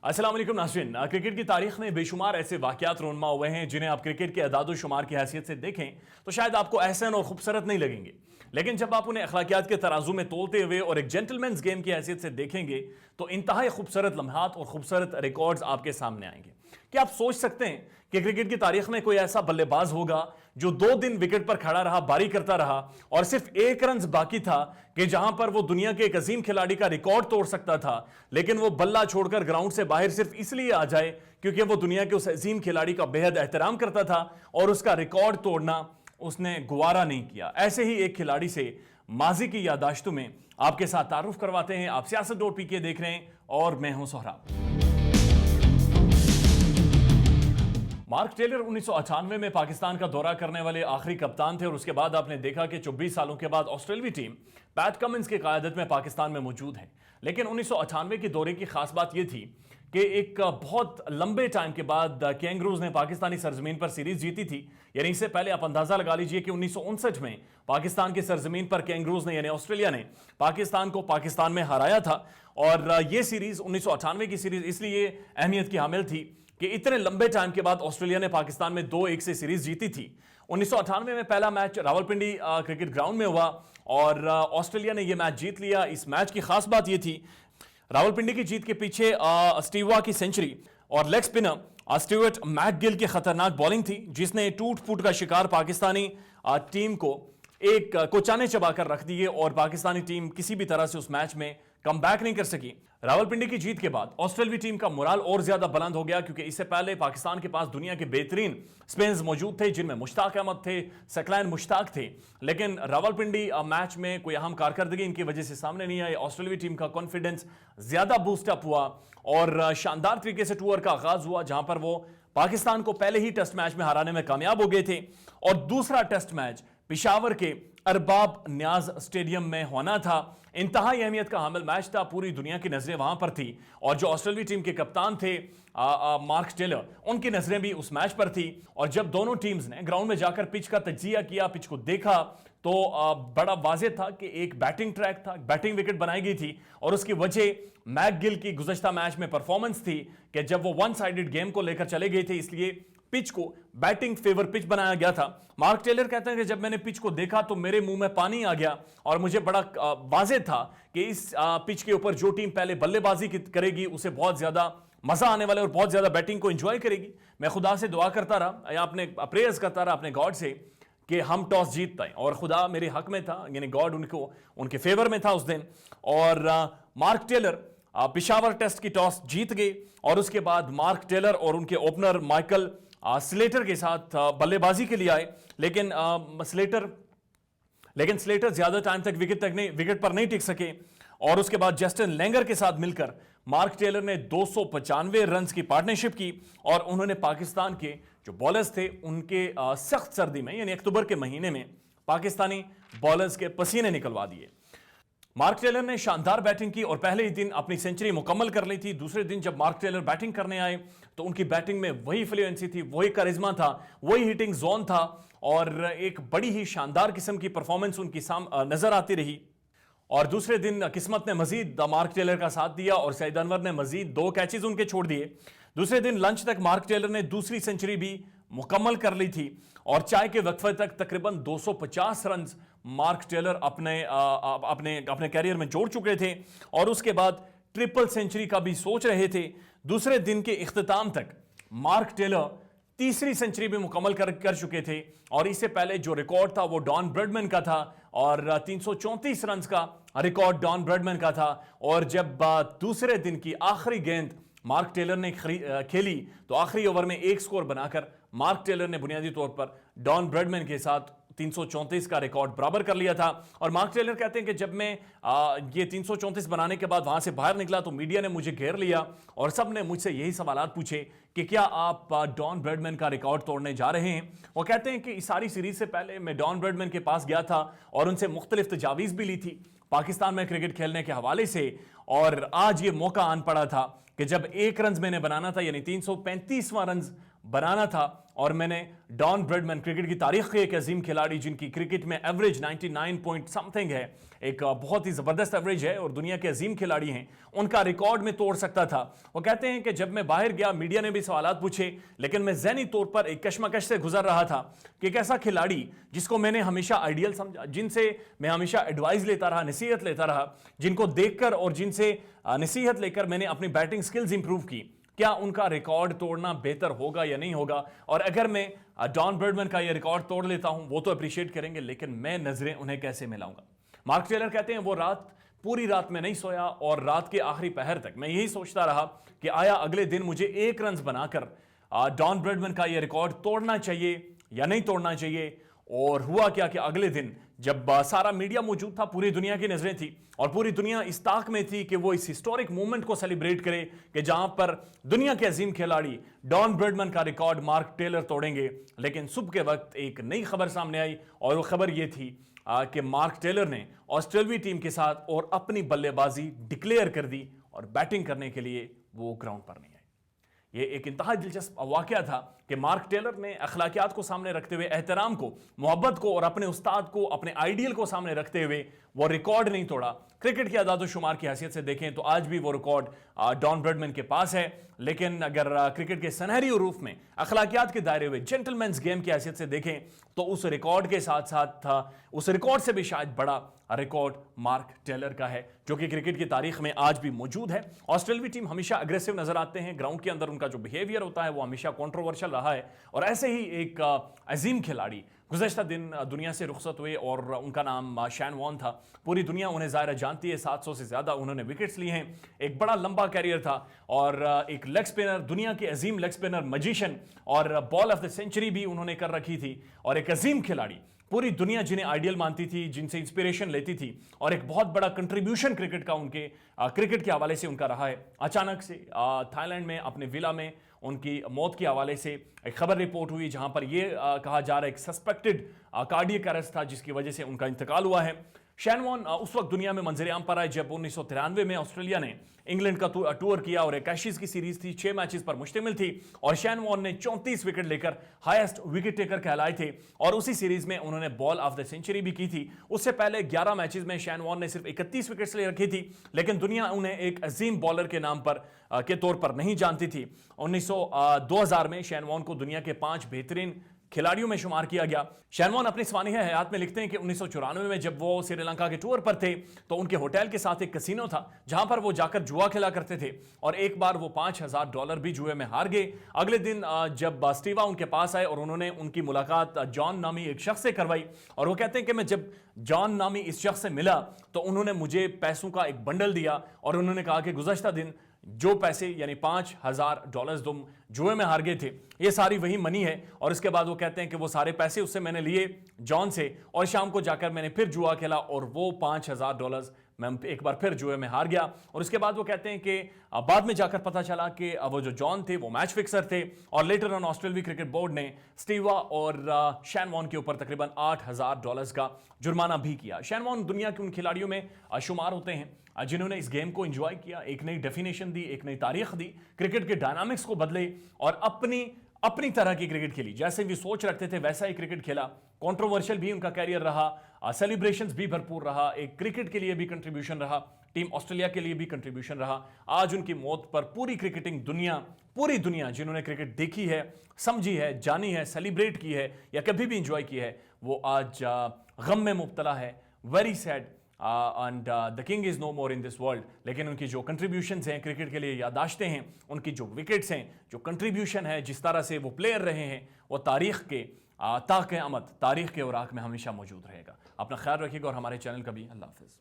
अस्सलाम वालेकुम नाज़रीन, क्रिकेट की तारीख में बेशुमार ऐसे वाक़यात रोनमा हुए हैं जिन्हें आप क्रिकेट के अदाद शुमार की हैसियत से देखें तो शायद आपको अहसन और खूबसूरत नहीं लगेंगे, लेकिन जब आप उन्हें अखलाकियात के तराजू में तोलते हुए और एक जेंटलमैन्स गेम की हैसियत से देखेंगे तो इंतहाई खूबसूरत लम्हात और खूबसूरत रिकॉर्ड्स आपके सामने आएंगे। क्या आप सोच सकते हैं कि क्रिकेट की तारीख में कोई ऐसा बल्लेबाज होगा जो 2 दिन विकेट पर खड़ा रहा, बारी करता रहा और सिर्फ 1 रन बाकी था कि जहां पर वो दुनिया के एक अजीम खिलाड़ी का रिकॉर्ड तोड़ सकता था, लेकिन वो बल्ला छोड़कर ग्राउंड से बाहर सिर्फ इसलिए आ जाए क्योंकि वो दुनिया के उस अजीम खिलाड़ी का बेहद एहतराम करता था और उसका रिकॉर्ड तोड़ना उसने गुवारा नहीं किया। ऐसे ही एक खिलाड़ी से माजी की यादाश्तों में आपके साथ तारुफ करवाते हैं। आप सियासत.pk देख रहे हैं और मैं हूं सोहराब। मार्क टेलर 1998 में पाकिस्तान का दौरा करने वाले आखिरी कप्तान थे और उसके बाद आपने देखा कि 24 सालों के बाद ऑस्ट्रेलियाई टीम पैट कमिंस की क़यादत में पाकिस्तान में मौजूद है। लेकिन 1998 के दौरे की खास बात यह थी कि एक बहुत लंबे टाइम के बाद कैंगरूज ने पाकिस्तानी सरजमीन पर सीरीज जीती थी। यानी इससे पहले आप अंदाजा लगा लीजिए कि 1959 में पाकिस्तान की सरजमीन पर कैंगरूज ने यानी ऑस्ट्रेलिया ने पाकिस्तान को पाकिस्तान में हराया था। और यह सीरीज 1998 की सीरीज इसलिए अहमियत की हामिल थी कि इतने लंबे टाइम के बाद ऑस्ट्रेलिया ने पाकिस्तान में 2-1 से सीरीज जीती थी। 1998 में पहला मैच रावलपिंडी क्रिकेट ग्राउंड में हुआ और ऑस्ट्रेलिया ने यह मैच जीत लिया। इस मैच की खास बात यह थी, रावलपिंडी की जीत के पीछे स्टीव वॉ की सेंचुरी और लेग स्पिनर स्टीवर्ट मैकगिल की खतरनाक बॉलिंग थी, जिसने टूट फूट का शिकार पाकिस्तानी टीम को एक कोचाने चबाकर रख दिए और पाकिस्तानी टीम किसी भी तरह से उस मैच में कमबैक नहीं कर सकी। रावलपिंडी की जीत के बाद ऑस्ट्रेलियाई टीम का मोराल और ज्यादा बुलंद हो गया क्योंकि इससे पहले पाकिस्तान के पास दुनिया के बेहतरीन स्पिनर्स मौजूद थे, जिनमें मुश्ताक अहमद थे, सकलैन मुश्ताक थे, लेकिन रावलपिंडी मैच में कोई अहम कारकर्दगी इनकी वजह से सामने नहीं आई। ऑस्ट्रेलियाई टीम का कॉन्फिडेंस ज्यादा बूस्टअप हुआ और शानदार तरीके से टूर का आगाज हुआ, जहां पर वो पाकिस्तान को पहले ही टेस्ट मैच में हराने में कामयाब हो गए थे। और दूसरा टेस्ट मैच पेशावर के अरबाब न्याज स्टेडियम में होना था। इंतहाई अहमियत का हामिल मैच था, पूरी दुनिया की नजरें वहां पर थी और जो ऑस्ट्रेलियाई टीम के कप्तान थे मार्क टेलर, उनकी नजरें भी उस मैच पर थी। और जब दोनों टीम्स ने ग्राउंड में जाकर पिच का तज्जिया किया, पिच को देखा, तो बड़ा वाज़ेह था कि एक बैटिंग ट्रैक था, बैटिंग विकेट बनाई गई थी और उसकी वजह मैकगिल की गुज़श्ता मैच में परफॉर्मेंस थी कि जब वो वन साइडेड गेम को लेकर चले गए थे, इसलिए पिच को बैटिंग फेवर पिच बनाया गया था। मार्क टेलर कहते हैं कि जब मैंने पिच को देखा तो मेरे मुंह में पानी आ गया और मुझे बड़ा वाज़ेह था कि इस पिच के ऊपर जो टीम पहले बल्लेबाजी करेगी उसे बहुत ज्यादा मजा आने वाला है और बहुत ज्यादा बैटिंग को एंजॉय करेगी। मैं खुदा से दुआ करता रहा या अपने प्रेयर्स करता रहा अपने गॉड से कि हम टॉस जीत पाए और खुदा मेरे हक में था, यानी गॉड उनके फेवर में था उस दिन। और मार्क टेलर पेशावर टेस्ट की टॉस जीत गए और उसके बाद मार्क टेलर और उनके ओपनर माइकल स्लेटर के साथ बल्लेबाजी के लिए आए, लेकिन स्लेटर ज्यादा टाइम तक विकेट पर नहीं टिक सके और उसके बाद जस्टिन लेंगर के साथ मिलकर मार्क टेलर ने 295 रन की पार्टनरशिप की और उन्होंने पाकिस्तान के जो बॉलर्स थे उनके सख्त सर्दी में यानी अक्टूबर के महीने में पाकिस्तानी बॉलर्स के पसीने निकलवा दिए। मार्क टेलर ने शानदार बैटिंग की और पहले ही दिन अपनी सेंचुरी मुकम्मल कर ली थी। दूसरे दिन जब मार्क टेलर बैटिंग करने आए तो उनकी बैटिंग में वही फ्लुएंसी थी, वही करिश्मा था, वही हिटिंग जोन था और एक बड़ी ही शानदार किस्म की परफॉर्मेंस उनकी नजर आती रही। और दूसरे दिन किस्मत ने मजीद मार्क टेलर का साथ दिया और सईद अनवर ने मजीद 2 कैचेज उनके छोड़ दिए। दूसरे दिन लंच तक मार्क टेलर ने दूसरी सेंचुरी भी मुकम्मल कर ली थी और चाय के वक्फे तक तकरीबन 250 रन मार्क टेलर अपने कैरियर में जोड़ चुके थे और उसके बाद ट्रिपल सेंचुरी का भी सोच रहे थे। दूसरे दिन के इख्तिताम तक मार्क टेलर तीसरी सेंचुरी भी मुकम्मल कर चुके थे और इससे पहले जो रिकॉर्ड था वो डॉन ब्रैडमैन का था और 334 रन का रिकॉर्ड डॉन ब्रैडमैन का था। और जब दूसरे दिन की आखिरी गेंद मार्क टेलर ने खेली तो आखिरी ओवर में 1 स्कोर बनाकर मार्क टेलर ने बुनियादी तौर पर डॉन ब्रैडमैन के साथ 334 का रिकॉर्ड बराबर कर लिया था। और मार्क टेलर कहते हैं कि जब मैं ये 334 बनाने के बाद वहां से बाहर निकला तो मीडिया ने मुझे घेर लिया और सब ने मुझसे यही सवाल पूछे कि क्या आप डॉन ब्रैडमैन का रिकॉर्ड तोड़ने जा रहे हैं। वो कहते हैं कि इस सारी सीरीज से पहले मैं डॉन ब्रैडमैन के पास गया था और उनसे मुख्तलिफ तजावीज़ भी ली थी पाकिस्तान में क्रिकेट खेलने के हवाले से और आज ये मौका आन पड़ा था کہ جب 1 رنز میں نے بنانا تھا یعنی 335واں رنز بنانا تھا اور میں نے ڈان براڈمن کرکٹ کی تاریخ کے ایک عظیم کھلاڑی جن کی کرکٹ میں ایوریج 99 پوائنٹ سمتھنگ ہے, ایک بہت ہی زبردست ایوریج ہے اور دنیا کے عظیم کھلاڑی ہیں, ان کا ریکارڈ میں توڑ سکتا تھا. وہ کہتے ہیں کہ جب میں باہر گیا میڈیا نے بھی سوالات پوچھے لیکن میں ذہنی طور پر ایک کشمکش سے گزر رہا تھا کہ ایک ایسا کھلاڑی جس کو میں نے ہمیشہ آئیڈیل سمجھا, جن سے میں ہمیشہ ایڈوائز لیتا رہا, نصیحت لیتا رہا, جن کو دیکھ کر اور جن سے نصیحت لے کر میں نے اپنی بیٹنگ سکلز امپروو کی, کیا ان کا ریکارڈ توڑنا بہتر ہوگا یا نہیں ہوگا؟ اور اگر میں ڈان براڈمن کا یہ ریکارڈ توڑ لیتا ہوں وہ تو اپریشیٹ کریں گے لیکن میں نظریں انہیں کیسے ملاؤں گا؟ مارک ٹیلر کہتے ہیں وہ پوری رات میں نہیں سویا اور رات کے آخری پہر تک میں یہی سوچتا رہا کہ آیا اگلے دن مجھے 1 رنز بنا کر ڈان براڈمن کا یہ ریکارڈ توڑنا چاہیے یا نہیں توڑنا چاہیے. اور ہوا کیا کہ اگلے دن جب سارا میڈیا موجود تھا, پوری دنیا کی نظریں تھی اور پوری دنیا اس طاق میں تھی کہ وہ اس ہسٹورک مومنٹ کو سیلیبریٹ کرے کہ جہاں پر دنیا کے عظیم کھلاڑی ڈان براڈمن کا ریکارڈ مارک ٹیلر توڑیں گے. لیکن صبح کے وقت ایک نئی خبر سامنے آئی اور وہ خبر یہ تھی کہ مارک ٹیلر نے آسٹریلوی ٹیم کے ساتھ اور اپنی بلے بازی ڈکلیئر کر دی اور بیٹنگ کرنے کے لیے وہ گراؤنڈ پر نہیں آئے. یہ ایک انتہائی دلچسپ واقعہ تھا کہ مارک ٹیلر نے اخلاقیات کو سامنے رکھتے ہوئے, احترام کو, محبت کو اور اپنے استاد کو, اپنے آئیڈیل کو سامنے رکھتے ہوئے وہ ریکارڈ نہیں توڑا. کرکٹ کی اعداد و شمار کی حیثیت سے دیکھیں تو آج بھی وہ ریکارڈ ڈان براڈمن کے پاس ہے, لیکن اگر کرکٹ کے سنہری عروف میں اخلاقیات کے دائرے ہوئے جنٹل مینز گیم کی حیثیت سے دیکھیں تو اس ریکارڈ کے ساتھ ساتھ اس ریکارڈ سے بھی شاید بڑا ریکارڈ مارک ٹیلر کا ہے جو کہ کرکٹ کی تاریخ میں آج بھی موجود ہے. آسٹریلوی ٹیم ہمیشہ اگریسو نظر آتے ہیں, گراؤنڈ کے اندر ان کا جو بیہیویئر ہوتا ہے وہ ہمیشہ کنٹروورشل رہا ہے اور ایسے ہی ایک عظیم کھلاڑی گزشتہ دن دنیا سے رخصت ہوئے اور ان کا نام شین وارن تھا. پوری دنیا انہیں ظاہرہ جانتی ہے, 700 سے زیادہ انہوں نے وکٹس لی ہیں, ایک بڑا لمبا کیریئر تھا اور ایک لیگ سپنر, دنیا کے عظیم لیگ سپنر, میجیشین اور بال آف دا سینچری بھی انہوں نے کر رکھی تھی اور ایک عظیم کھلاڑی, پوری دنیا جنہیں آئیڈیل مانتی تھی, جن سے انسپیریشن لیتی تھی اور ایک بہت بڑا کنٹریبیوشن کرکٹ کا ان کے کرکٹ کے حوالے سے ان کا رہا ہے. اچانک سے تھائی لینڈ میں اپنے ویلا میں ان کی موت کے حوالے سے ایک خبر رپورٹ ہوئی جہاں پر یہ کہا جا رہا ہے ایک سسپیکٹڈ کارڈیک اریسٹ تھا جس کی وجہ سے ان کا انتقال ہوا ہے. شین وارن اس وقت دنیا میں منظر عام پر آئے جب 1993 میں آسٹریلیا نے انگلینڈ کا ٹور کیا اور ایک ایشیز کی سیریز تھی, 6 میچز پر مشتمل تھی اور شین وارن نے 34 وکٹ لے کر ہائیسٹ وکٹ ٹیکر کہلائے تھے اور اسی سیریز میں انہوں نے بال آف دا سینچری بھی کی تھی. اس سے پہلے 11 میچز میں شین وارن نے صرف 31 وکٹس لے رکھی تھی لیکن دنیا انہیں ایک عظیم بالر کے نام پر کے طور پر نہیں جانتی تھی. 2000 میں شین وارن کو دنیا کے 5 بہترین کھلاڑیوں میں شمار کیا گیا. شین وارن اپنی سوانح حیات میں لکھتے ہیں کہ 1994 میں جب وہ سری لنکا کے ٹور پر تھے تو ان کے ہوٹل کے ساتھ ایک کسینو تھا جہاں پر وہ جا کر جوا کھیلا کرتے تھے اور ایک بار وہ $5000 بھی جوئے میں ہار گئے. اگلے دن جب اسٹیوا ان کے پاس آئے اور انہوں نے ان کی ملاقات جان نامی ایک شخص سے کروائی اور وہ کہتے ہیں کہ میں جب جان نامی اس شخص سے ملا تو انہوں نے مجھے پیسوں کا ایک بنڈل دیا اور انہوں نے کہا کہ گزشتہ دن جو پیسے یعنی $5000 تم جوئے میں ہار گئے تھے یہ ساری وہی منی ہے. اور اس کے بعد وہ کہتے ہیں کہ وہ سارے پیسے اس سے میں نے لیے جان سے اور شام کو جا کر میں نے پھر جوا کھیلا اور وہ $5000 میں ایک بار پھر جوئے میں ہار گیا. اور اس کے بعد وہ کہتے ہیں کہ بعد میں جا کر پتا چلا کہ وہ جو جان تھے وہ میچ فکسر تھے اور لیٹر آن آسٹریلوی کرکٹ بورڈ نے اسٹیوا اور شین وارن کے اوپر تقریباً $8000 کا جرمانہ بھی کیا. شین وارن دنیا کے ان کھلاڑیوں میں شمار ہوتے ہیں جنہوں نے اس گیم کو انجوائے کیا, ایک نئی ڈیفینیشن دی, ایک نئی تاریخ دی, کرکٹ کے ڈائنامکس کو بدلے اور اپنی طرح کی کرکٹ کھیلی. جیسے بھی سوچ رکھتے تھے ویسا ہی کرکٹ کھیلا. کنٹروورشل بھی ان کا کیریئر رہا, سیلیبریشنز بھی بھرپور رہا, ایک کرکٹ کے لیے بھی کنٹریبیوشن رہا, ٹیم آسٹریلیا کے لیے بھی کنٹریبیوشن رہا. آج ان کی موت پر پوری کرکٹنگ دنیا, پوری دنیا جنہوں نے کرکٹ دیکھی ہے, سمجھی ہے, جانی ہے, سیلیبریٹ کی ہے یا کبھی بھی انجوائے کی ہے, وہ آج غم میں مبتلا ہے. Very sad and the king is no more in this world. لیکن ان کی جو کنٹریبیوشنز ہیں کرکٹ کے لیے, یادداشتیں ہیں, ان کی جو وکٹس ہیں, جو کنٹریبیوشن ہے, جس طرح سے وہ پلیئر رہے ہیں, وہ تاریخ کے تا قیامت تاریخ کے اوراق میں ہمیشہ موجود رہے گا. اپنا خیال رکھیے گا اور ہمارے چینل کا بھی. اللہ حافظ.